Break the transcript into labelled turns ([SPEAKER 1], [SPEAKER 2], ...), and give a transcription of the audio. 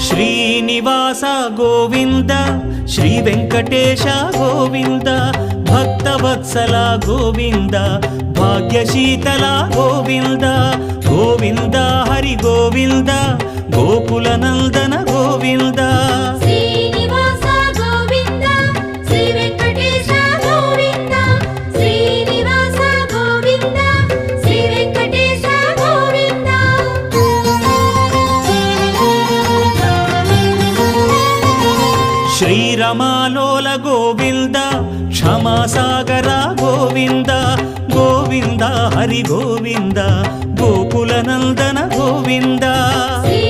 [SPEAKER 1] Srinivasa Govinda Shri Venkatesha Govinda Bhaktavatsala Govinda భాగ్యశీతల Govinda Govinda Hari Govinda Gokula Nandana Govinda
[SPEAKER 2] Srinivasa Govinda Shri Venkatesha Govinda Srinivasa Govinda Shri Venkatesha Govinda
[SPEAKER 1] శ్రీరమాలోల Govinda క్షమాసాగర Govinda Govinda Hari Govinda Gokula Nandana Govinda
[SPEAKER 2] Shri